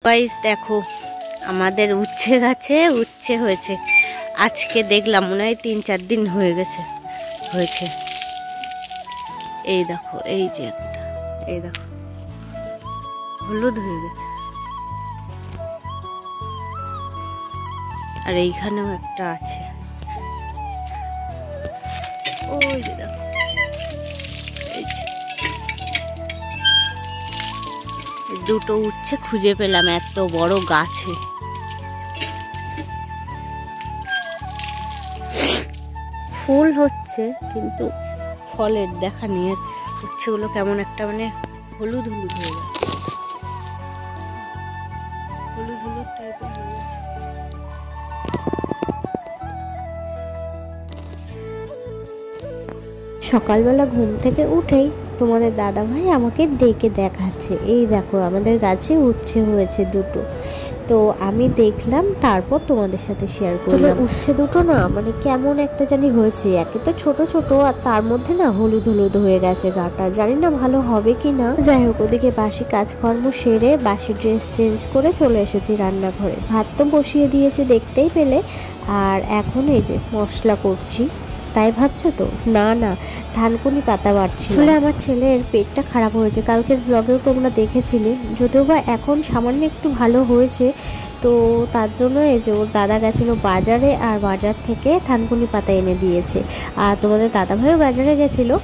Guys দেখো আমাদের উচ্ছে গাছে উচ্ছে হয়েছে। আজকে দেখলাম মনে হয় 3-4 দিন হয়েছে। এই দেখো, এই যে একটা, এই দেখো হলুদ হয়ে গেছে। আর এইখানেও একটা আছে, ওই যে দেখো, দুটো উচ্ছে খুঁজে পেলাম এত বড় গাছে। ফুল হচ্ছে কিন্তু ফলের দেখা নেই। আর উচ্ছেগুলো কেমন একটা মানে হলুদ হলুদ হয়ে গেছে, হলুদ হলুদ টাইপের হয়ে গেছে। সকালবেলা ঘুম থেকে উঠেই তোমাদের দাদাভাই আমাকে ডেকে দেখাচ্ছে, এই দেখো আমাদের গাছে উচ্ছে হয়েছে দুটো। তো আমি দেখলাম, তারপর তোমাদের সাথে শেয়ার করলাম। উচ্ছে দুটো না মানে কেমন একটা জানি হয়েছে, একে তো ছোট ছোট আর তার মধ্যে না হলুদ হলুদ হয়ে গেছে গাটা, জানি না ভালো হবে কি না। যাই হোক, ওদিকে বাসি কাজকর্ম সেরে বাসি ড্রেস চেঞ্জ করে চলে এসেছি রান্নাঘরে। ভাত তো বসিয়ে দিয়েছি দেখতেই পেলে, আর এখন এই যে মশলা করছি। তাই ভাবছো তো? না না, থানকুনি পাতা বাড়ছি। আসলে আমার ছেলের পেটটা খারাপ হয়েছে, কালকের ব্লগেও তোমরা দেখেছিলে, যদিও বা এখন সামান্য একটু ভালো হয়েছে। তো তার জন্য এই যে ওর দাদা গেছিলো বাজারে, আর বাজার থেকে থানকুনি পাতা এনে দিয়েছে। আর তোমাদের দাদাভাইও বাজারে গেছিলো,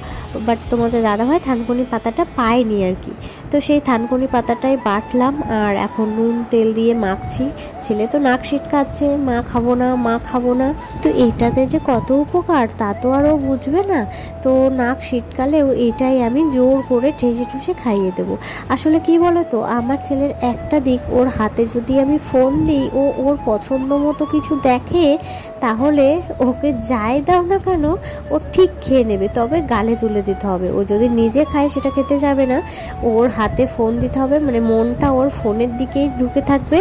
বাট তোমাদের দাদাভাই থানকুনি পাতাটা পায়নি আর কি। তো সেই থানকুনি পাতাটাই বাটলাম, আর এখন নুন তেল দিয়ে মাখছি। ছেলে তো নাক সিটকাচ্ছে, মা খাবো না মা খাবো না। তো এইটাতে যে কত উপকার তা তো আরও বুঝবে না। তো নাক সিটকালেও এটাই আমি জোর করে ঠেসে ঠুসে খাইয়ে দেবো। আসলে কি বলো তো, আমার ছেলের একটা দিক, ওর হাতে যদি আমি ফোন দিই, ও ওর পছন্দ মতো কিছু দেখে, তাহলে ওকে যাই দাও না কেন ও ঠিক খেয়ে নেবে, তবে গালে তুলে দিতে হবে। ও যদি নিজে খায় সেটা খেতে যাবে না, ওর হাতে ফোন দিতে হবে, মানে মনটা ওর ফোনের দিকেই ঢুকে থাকবে,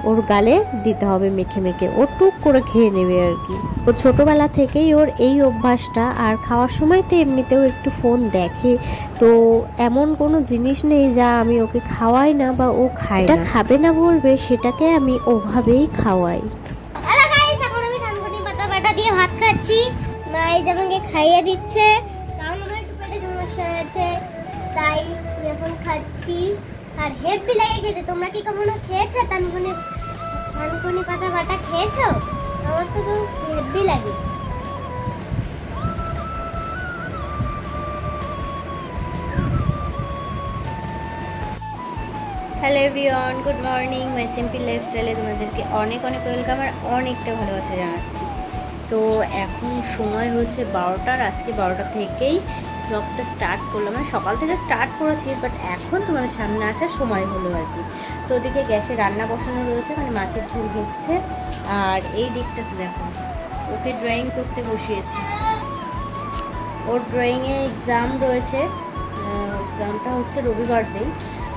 ওর গালে দিতে হবে মেখে মেখে, ও টুক করে খেয়ে নেবে আর কি। ও ছোটোবেলা থেকেই ওর এই অভ্যাসটা। আর খাওয়ার সময় তো এমনিতেও একটু ফোন দেখে, তো এমন কোনো জিনিস নেই যা আমি ওকে খাওয়াই না বা ও খায় না। খাবে না বলবে সেটাকে আমি ওভাবেই খাওয়াই। হ্যালো গাইস, এখন আমি থানকুনি পাতা বাটা দিয়ে ভাত খাচ্ছি। মা এই যে আমাকে খাইয়ে দিচ্ছে, কারণ আমার একটু পেটে সমস্যা হয়েছে, তাই এখন খাচ্ছি। আর হেভি লাগে খেতে। তোমরা কি কখনো খেয়েছো থানকুনি পাতা বাটা খেয়েছো? আমার তো হেভি লাগে। Hello everyone, good morning. My simple লাইফস্টাইলে তোমাদেরকে অনেক অনেক ওয়েলকাম আর অনেকটা ভালোবাসা জানাচ্ছি। তো এখন সময় হচ্ছে 12টার। আজকে 12টা থেকেই ব্লগটা স্টার্ট করলাম, মানে সকাল থেকে স্টার্ট করেছি, বাট এখন তোমাদের সামনে আসার সময় হলো আর কি। তো ওদিকে গ্যাসে রান্না বসানো রয়েছে, মানে মাছের ঝোল হচ্ছে। আর এই দিকটাতে দেখো, ওকে ড্রয়িং করতে বসিয়েছি। ওর ড্রয়িংয়ে এক্সাম রয়েছে, এক্সামটা হচ্ছে রবিবার দিন।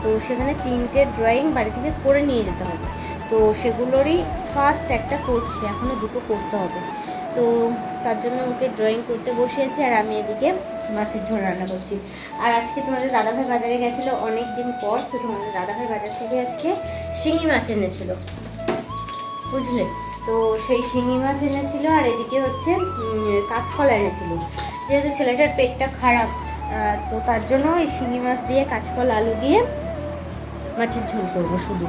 তো সেখানে 3টে ড্রয়িং বাড়ি থেকে করে নিয়ে যেতে হবে। তো সেগুলোরই ফার্স্ট একটা করছি, এখনও 2টো করতে হবে। তো তার জন্য ওকে ড্রয়িং করতে বসিয়েছি, আর আমি এদিকে মাছের ঝোল রান্না করছি। আর আজকে তোমাদের দাদাভাই বাজারে গেছিলো অনেক দিন পর। তো তোমাদের দাদাভাই বাজার থেকে আজকে শিঙি মাছ এনেছিল, বুঝলে? তো সেই শিঙি মাছ এনেছিল, আর এদিকে হচ্ছে কাঁচকলা এনেছিল। যেহেতু ছেলেটার পেটটা খারাপ, তো তার জন্য এই শিঙি মাছ দিয়ে কাঁচকলা আলু দিয়ে মাছের ঝোল করবো শুধু।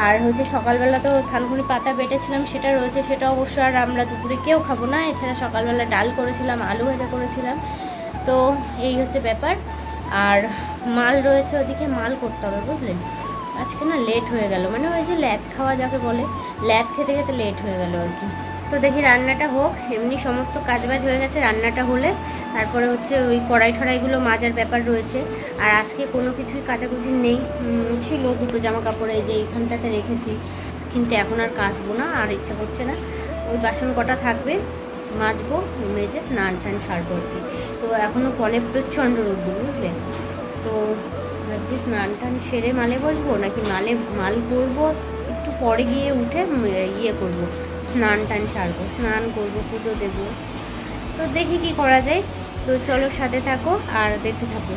আর হচ্ছে সকালবেলা তো থানকুনি পাতা বেটেছিলাম, সেটা রয়েছে, সেটা অবশ্য আর আমরা দুপুরে কেউ খাবো না। এছাড়া সকালবেলা ডাল করেছিলাম, আলু ভাজা করেছিলাম। তো এই হচ্ছে ব্যাপার। আর মাল রয়েছে, ওদিকে মাল করতে হবে, বুঝলেন? আজকে না লেট হয়ে গেল, মানে ওই যে ল্যাদ খাওয়া যাকে বলে, ল্যাদ খেতে খেতে লেট হয়ে গেল আর কি। তো দেখি রান্নাটা হোক, এমনি সমস্ত কাজবাজ হয়ে গেছে, রান্নাটা হলে তারপরে হচ্ছে ওই কড়াই ঠড়াইগুলো মাজার ব্যাপার রয়েছে। আর আজকে কোনো কিছুই কাচাকুচি নেই, ছিল 2টো জামা কাপড় এই যে এইখানটাতে রেখেছি, কিন্তু এখন আর কাচবো না, আর ইচ্ছা করছে না। ওই বাসন কটা থাকবে, মাজবো, মেজে স্নান টান সারবো আর কি। তো এখনও কলে প্রচণ্ড রোদ্দুর, বুঝলেন? তো ভাবছি স্নান টান সেরে মালে বসবো, নাকি মাল করবো একটু পরে গিয়ে উঠে ইয়ে করবো, স্নান টান সারবো, স্নান করবো, পুজো দেবো। তো দেখি কি করা যায়। তো চলো সাথে থাকো আর দেখতে থাকো।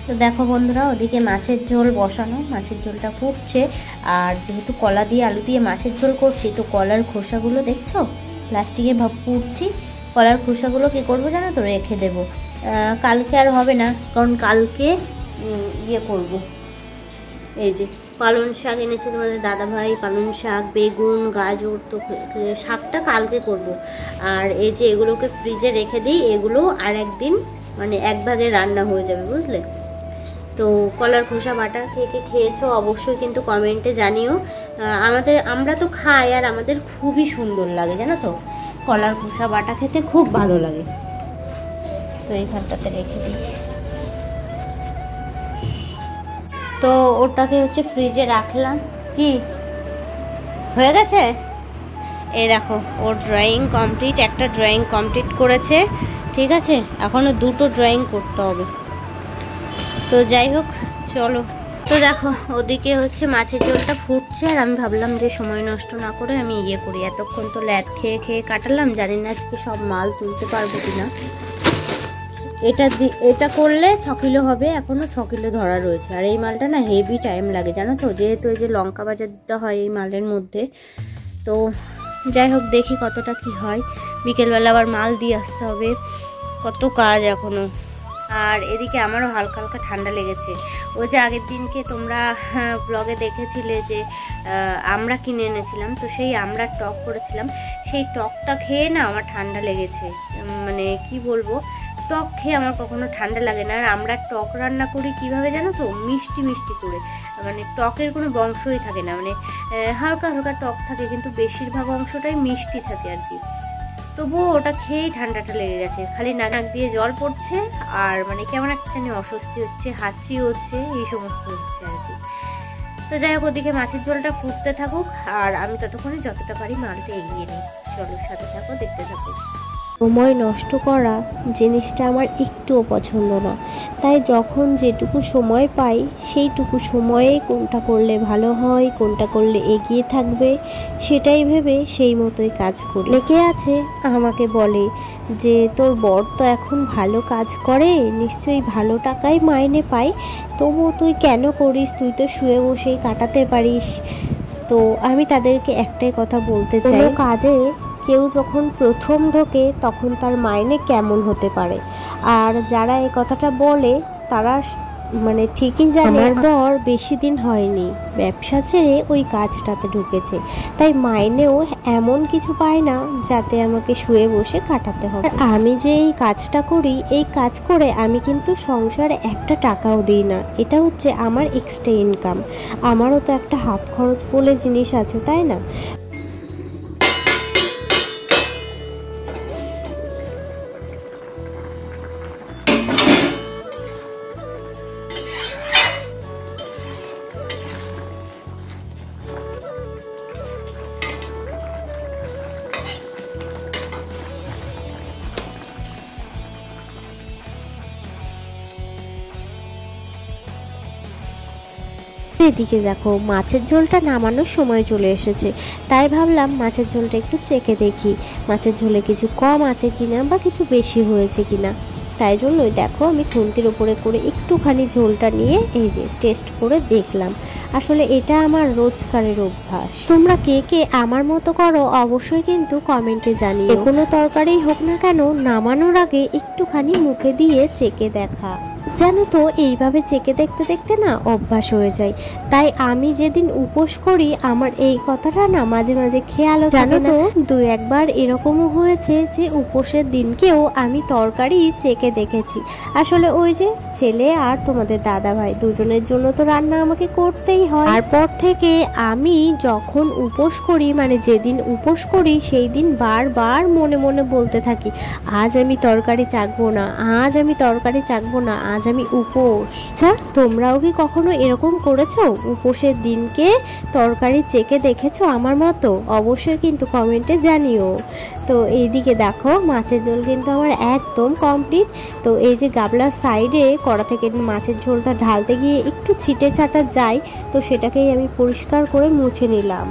তো দেখো বন্ধুরা, ওদিকে মাছের ঝোল বসানো, মাছের ঝোলটা ফুটছে। আর যেহেতু কলা দিয়ে আলু দিয়ে মাছের ঝোল করছি, তো কলার খোসাগুলো দেখছো প্লাস্টিকে পুড়ছি। কলার খোসাগুলো কী করবো জানো তো, রেখে দেবো, কালকে আর হবে না, কারণ কালকে ইয়ে করবো। এই যে পালং শাক এনেছে তোমাদের দাদাভাই, পালং শাক, বেগুন, গাজর, তো শাকটা কালকে করব। আর এই যে এগুলোকে ফ্রিজে রেখে দিই, এগুলো আর একদিন মানে এক ভাগে রান্না হয়ে যাবে, বুঝলে। তো কলার খোসা বাটা কে কে খেয়েছো অবশ্যই কিন্তু কমেন্টে জানিও। আমরা তো খাই আর আমাদের খুবই সুন্দর লাগে জানো তো, কলার খোসা বাটা খেতে খুব ভালো লাগে। তো এইখানটাতে রেখে দিই। তো ওটাকে হচ্ছে ফ্রিজে রাখলাম। কি হয়ে গেছে? এই দেখো, ওর ড্রয়িং কমপ্লিট, একটা ড্রয়িং কমপ্লিট করেছে, ঠিক আছে, এখনও দুটো ড্রয়িং করতে হবে। তো যাই হোক, চলো। তো দেখো ওদিকে হচ্ছে মাছের ঝোলটা ফুটছে, আর আমি ভাবলাম যে সময় নষ্ট না করে আমি ইয়ে করি। এতক্ষণ তো ল্যাদ খেয়ে খেয়ে কাটালাম, জানি না আজকে সব মাল তুলতে পারবো কিনা। এটা করলে 6 কিলো হবে, এখনও 6 কিলো ধরা রয়েছে। আর এই মালটা না হেভি টাইম লাগে জানো তো, যেহেতু এই যে লঙ্কা বাজার দিতে হয় এই মালের মধ্যে। তো যাই হোক, দেখি কতটা কি হয়। বিকেলবেলা আবার মাল দিয়ে আসতে হবে, কত কাজ এখনও। আর এদিকে আমারও হালকা হালকা ঠান্ডা লেগেছে। ওই যে আগের দিনকে তোমরা ব্লগে দেখেছিলে যে আমরা কিনে এনেছিলাম, তো সেই আমরা টক করেছিলাম, সেই টকটা খেয়ে না আমার ঠান্ডা লেগেছে। মানে কি বলবো, টক খেয়ে আমার কখনো ঠান্ডা লাগে না। আর আমরা টক রান্না করি কিভাবে জানো তো, মিষ্টি মিষ্টি করে, মানে টকের কোনো বংশই থাকে না, মানে হালকা হালকা টক থাকে, কিন্তু বেশিরভাগ অংশটাই মিষ্টি থাকে আর কি। তবুও ওটা খেয়েই ঠান্ডাটা লেগে গেছে, খালি নাক দিয়ে জল পড়ছে, আর মানে কেমন একটা জানি অস্বস্তি হচ্ছে, হাঁচি হচ্ছে, এই সমস্ত হচ্ছে আর কি। তো যাই হোক, ওদিকে মাছের ঝোলটা ফুটতে থাকুক, আর আমি ততক্ষণে যতটা পারি মালটা এগিয়ে নিই। চলো, সাথে থাকো, দেখতে থাকো। সময় নষ্ট করা জিনিসটা আমার একটুও পছন্দ না, তাই যখন যেটুকু সময় পাই সেইটুকু সময়ে কোনটা করলে ভালো হয়, কোনটা করলে এগিয়ে থাকবে, সেটাই ভেবে সেই মতোই কাজ করি। অনেকে আছে আমাকে বলে যে তোর বর তো এখন ভালো কাজ করে, নিশ্চয়ই ভালো টাকাই মাইনে পায়, তবুও তুই কেন করিস, তুই তো শুয়ে বসেই কাটাতে পারিস। তো আমি তাদেরকে একটাই কথা বলতে চাই, কাজে কেউ যখন প্রথম ঢোকে তখন তার মাইনে কেমন হতে পারে। আর যারা এই কথাটা বলে তারা মানে ঠিকই জানে আমার বর বেশি দিন হয়নি ব্যবসা ছেড়ে ওই কাজটাতে ঢুকেছে, তাই মাইনেও এমন কিছু পায় না যাতে আমাকে শুয়ে বসে কাটাতে হবে। আমি যে এই কাজটা করি, এই কাজ করে আমি কিন্তু সংসারে একটা টাকাও দিই না, এটা হচ্ছে আমার এক্সট্রা ইনকাম। আমারও তো একটা হাত খরচ বলে জিনিস আছে, তাই না? এদিকে দেখো মাছের ঝোলটা নামানোর সময় চলে এসেছে, তাই ভাবলাম মাছের ঝোলটা একটু চেখে দেখি মাছের ঝোলে কিছু কম আছে কিনা বা কিছু বেশি হয়েছে কিনা। তাই জন্যই দেখো আমি খুন্তির উপরে করে একটুখানি ঝোলটা নিয়ে এই যে টেস্ট করে দেখলাম। আসলে এটা আমার রোজকারের অভ্যাস। তোমরা কে কে আমার মতো করো অবশ্যই কিন্তু কমেন্টে জানিও। কোনো তরকারি হোক না কেন, নামানোর আগে একটুখানি মুখে দিয়ে চেখে দেখা, জানো তো এইভাবে চেখে দেখতে দেখতে না অভ্যাস হয়ে যায়। তাই আমি যেদিন উপোস করি আমার এই কথাটা না মাঝে মাঝে খেয়ালও জানো তো, 2-1 বার এরকমও হয়েছে যে উপোসের দিনকেও আমি তরকারি চেখে দেখেছি। আসলে ওই যে ছেলে আর তোমাদের দাদা ভাই দুজনের জন্য তো রান্না আমাকে করতেই হয়। তারপর থেকে আমি যখন উপোস করি, মানে যেদিন উপোস করি সেই দিন বারবার মনে মনে বলতে থাকি, আজ আমি তরকারি চাখবো না, আজ আমি তরকারি চাখবো না, আজ আমি উপোস। আচ্ছা, তোমরাও কি কখনো এরকম করেছো? উপোসের দিনকে তরকারি চেখে দেখেছো আমার মতো? অবশ্যই কিন্তু কমেন্টে জানিও। তো এইদিকে দেখো মাছের ঝোল কিন্তু আমার একদম কমপ্লিট। তো এই যে গাবলার সাইডে কড়া থেকে মাছের ঝোলটা ঢালতে গিয়ে একটু ছিটে ছাটা যায়, তো সেটাকেই আমি পরিষ্কার করে মুছে নিলাম।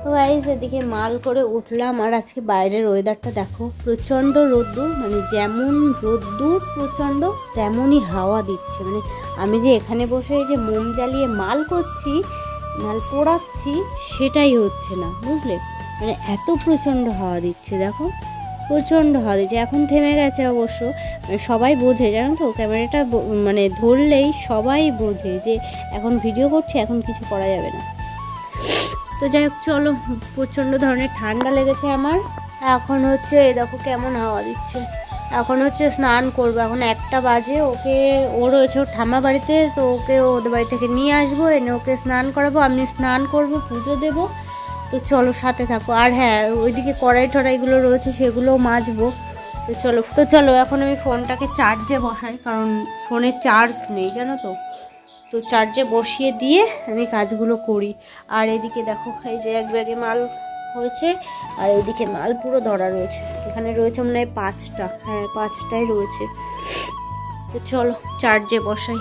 তো গাইস এদিকে মাল করে উঠলাম, আর আজকে বাইরের ওয়েদারটা দেখো, প্রচণ্ড রোদ্দুর, মানে যেমন রোদ্দুর প্রচণ্ড তেমনই হাওয়া দিচ্ছে। মানে আমি যে এখানে বসে যে মোম জ্বালিয়ে মাল করছি, মাল পোড়াচ্ছি, সেটাই হচ্ছে না, বুঝলে? মানে এত প্রচণ্ড হাওয়া দিচ্ছে, দেখো প্রচণ্ড হাওয়া দিচ্ছে। এখন থেমে গেছে অবশ্য, মানে সবাই বোঝে, জানো তো, ক্যামেরাটা মানে ধরলেই সবাই বোঝে যে এখন ভিডিও করছে, এখন কিছু করা যাবে না। তো যাই হোক চলো, প্রচণ্ড ধরনের ঠান্ডা লেগেছে আমার। এখন হচ্ছে দেখো কেমন হাওয়া দিচ্ছে। এখন হচ্ছে স্নান করবো, এখন 1টা বাজে। ওকে, ও রয়েছে ওর ঠাম্মা বাড়িতে, তো ওকে ওদের বাড়ি থেকে নিয়ে আসবো, এনে ওকে স্নান করাবো, আমি স্নান করব, পুজো দেবো। তো চলো সাথে থাকো। আর হ্যাঁ, ওইদিকে কড়াই টড়াইগুলো রয়েছে, সেগুলোও মাজবো। তো চলো এখন আমি ফোনটাকে চার্জে বসাই, কারণ ফোনে চার্জ নেই, জানো তো। তো চার্জে বসিয়ে দিয়ে আমি কাজগুলো করি। আর এদিকে দেখো, এই যে 1 ব্যাগে মাল হয়েছে, আর এইদিকে মাল পুরো ধরা রয়েছে। এখানে রয়েছে মনে হয় 5টা, হ্যাঁ 5টাই রয়েছে। তো চলো চার্জে বসাই।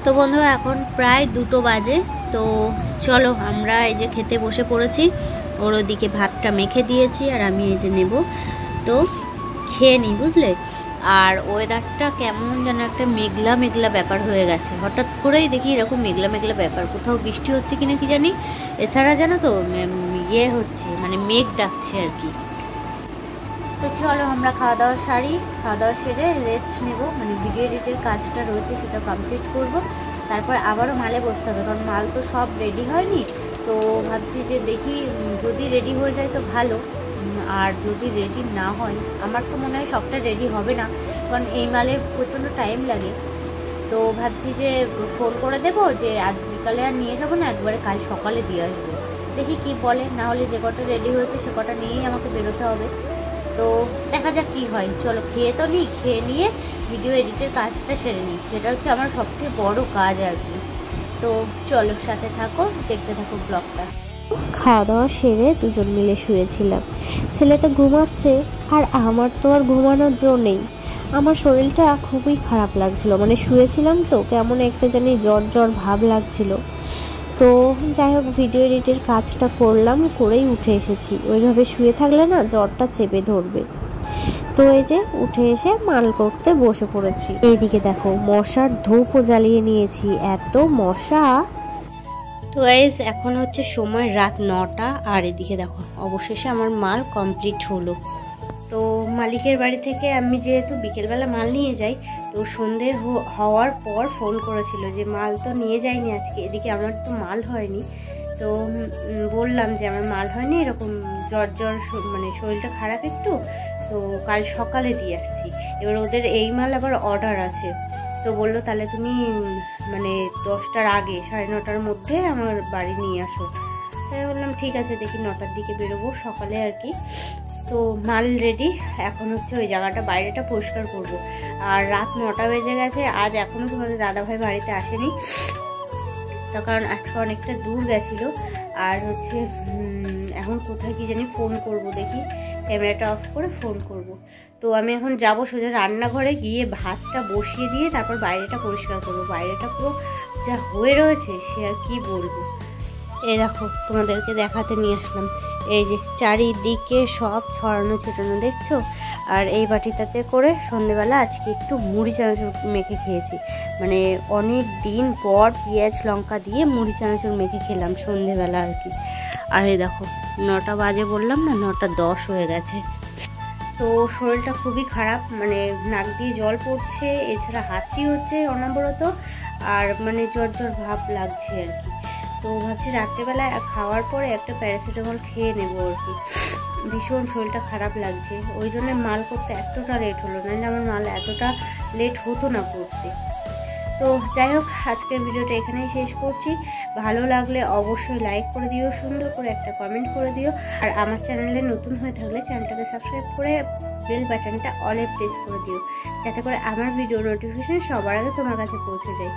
তো বন্ধুরা এখন প্রায় 2টো বাজে। তো চলো আমরা এই যে খেতে বসে পড়েছি। ওর ওদিকে ভাতটা মেখে দিয়েছি, আর আমি এই যে নেব, তো খেয়ে নিই, বুঝলে? আর ওয়েদারটা কেমন যেন একটা মেঘলা মেঘলা ব্যাপার হয়ে গেছে, হঠাৎ করেই দেখি এরকম মেঘলা মেঘলা ব্যাপার। কোথাও বৃষ্টি হচ্ছে কিনা কি জানি, এছাড়া জানো তো ইয়ে হচ্ছে, মানে মেঘ ডাকছে আর কি। তো চলো আমরা খাওয়া দাওয়া সারি, খাওয়া দাওয়া সেরে রেস্ট নেব, মানে ভিডিও এডিটের কাজটা রয়েছে সেটা কমপ্লিট করব। তারপর আবারও মালে বসতে হবে, কারণ মাল তো সব রেডি হয়নি। তো ভাবছি যে দেখি যদি রেডি হয়ে যায় তো ভালো, আর যদি রেডি না হয়, আমার তো মনে হয় সবটা রেডি হবে না, কারণ এই মালে প্রচণ্ড টাইম লাগে। তো ভাবছি যে ফোন করে দেবো যে আজ বিকালে আর নিয়ে যাবো না, একবারে কাল সকালে দিয়ে আসবো। দেখি কি বলে, না হলে যে কটা রেডি হয়েছে সে কটা নিয়েই আমাকে বেরোতে হবে। তো দেখা যাক কী হয়। চলো খেয়ে তো নিই, খেয়ে নিয়ে ভিডিও এডিটের কাজটা সেরে নিই, যেটা হচ্ছে আমার সবচেয়ে বড় কাজ আর কি। তো চলো সাথে থাকো, দেখতে থাকো ব্লগটা। খাওয়া দাওয়া সেরে দুজন মিলে শুয়েছিলাম। ছেলেটা ঘুমাচ্ছে, আর আমার তো আর ঘুমানোর জো নেই। আমার শরীরটা খুবই খারাপ লাগছিল, মানে শুয়েছিলাম তো কেমন একটা জানি জ্বর জ্বর ভাব লাগছিল। তো যাই হোক, ভিডিও এডিটের কাজটা করলাম, করেই উঠে এসেছি। ওইভাবে শুয়ে থাকলে না জ্বরটা চেপে ধরবে। তো এই যে উঠে এসে মাল করতে বসে পড়েছি। এইদিকে দেখো মশার ধূপও জ্বালিয়ে নিয়েছি, এত মশা। তো গাইস এখন হচ্ছে সময় রাত 9টা, আর এদিকে দেখো অবশেষে আমার মাল কমপ্লিট হলো। তো মালিকের বাড়ি থেকে আমি যেহেতু বিকেলবেলা মাল নিয়ে যাই, তো সন্ধে হওয়ার পর ফোন করেছিল যে মাল তো নিয়ে যায়নি আজকে। এদিকে আমার তো মাল হয়নি, তো বললাম যে আমার মাল হয়নি, এরকম জ্বর জ্বর, মানে শরীরটা খারাপ একটু, তো কাল সকালে দিয়ে আসছি। এবার ওদের এই মাল আবার অর্ডার আছে, তো বললো তাহলে তুমি মানে 10টার আগে, 9:30টার মধ্যে আমার বাড়ি নিয়ে আসো। তাই বললাম ঠিক আছে, দেখি 9টার দিকে বেরোবো সকালে আর কি। তো মাল রেডি, এখন হচ্ছে ওই জায়গাটা বাইরেটা পরিষ্কার করব। আর রাত 9টা বেজে গেছে, আজ এখনও তোমাদের দাদাভাই বাড়িতে আসেনি, তার কারণ আজকে অনেকটা দূর গেছিলো। আর হচ্ছে এখন কোথায় কি জানি ফোন করব, দেখি ক্যামেরাটা অফ করে ফোন করব। তো আমি এখন যাব সোজা রান্নাঘরে, গিয়ে ভাতটা বসিয়ে দিয়ে তারপর বাইরেটা পরিষ্কার করব। বাইরেটা পুরো যা হয়ে রয়েছে সে আর কি বলবো। এই দেখো তোমাদেরকে দেখাতে নিয়ে আসলাম, এই যে চারিদিকে সব ছড়ানো ছিটানো দেখছো। আর এই বাটিটাতে করে সন্ধেবেলা আজকে একটু মুড়ি চানাচুর মেখে খেয়েছি, মানে অনেক দিন পর পেঁয়াজ লঙ্কা দিয়ে মুড়ি চানাচুর মেখে খেলাম সন্ধেবেলা আর কি। আর এই দেখো 9টা বাজে, বললাম না 9:10 হয়ে গেছে। তো শরীরটা খুবই খারাপ, মানে নাক দিয়ে জল পড়ছে, এছাড়া হাঁচি হচ্ছে অনবরত, আর মানে জ্বর জ্বর ভাব লাগছে আর কি। তো ভাবছি রাত্রেবেলা খাওয়ার পরে একটা প্যারাসিটামল খেয়ে নেবো আর কি, ভীষণ শরীরটা খারাপ লাগছে। ওই জন্য মাল করতে এতটা লেট হলো, নাহলে আমার মাল এতটা লেট হতো না করতে। তো যাই হোক, আজকের ভিডিওটা এখানেই শেষ করছি। ভালো লাগলে অবশ্যই লাইক করে দিও, সুন্দর করে একটা কমেন্ট করে দিও। আর আমার চ্যানেলে নতুন হয়ে থাকলে চ্যানেলটাকে সাবস্ক্রাইব করে বেল বাটনটা অলে প্রেস করে দিও, যাতে করে আমার ভিডিও নোটিফিকেশন সবার আগে তোমার কাছে পৌঁছে যায়।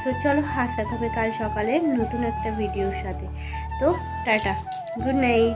তো চলো, দেখা হবে কাল সকালে নতুন একটা ভিডিওর সাথে। তো টাটা, গুড নাইট।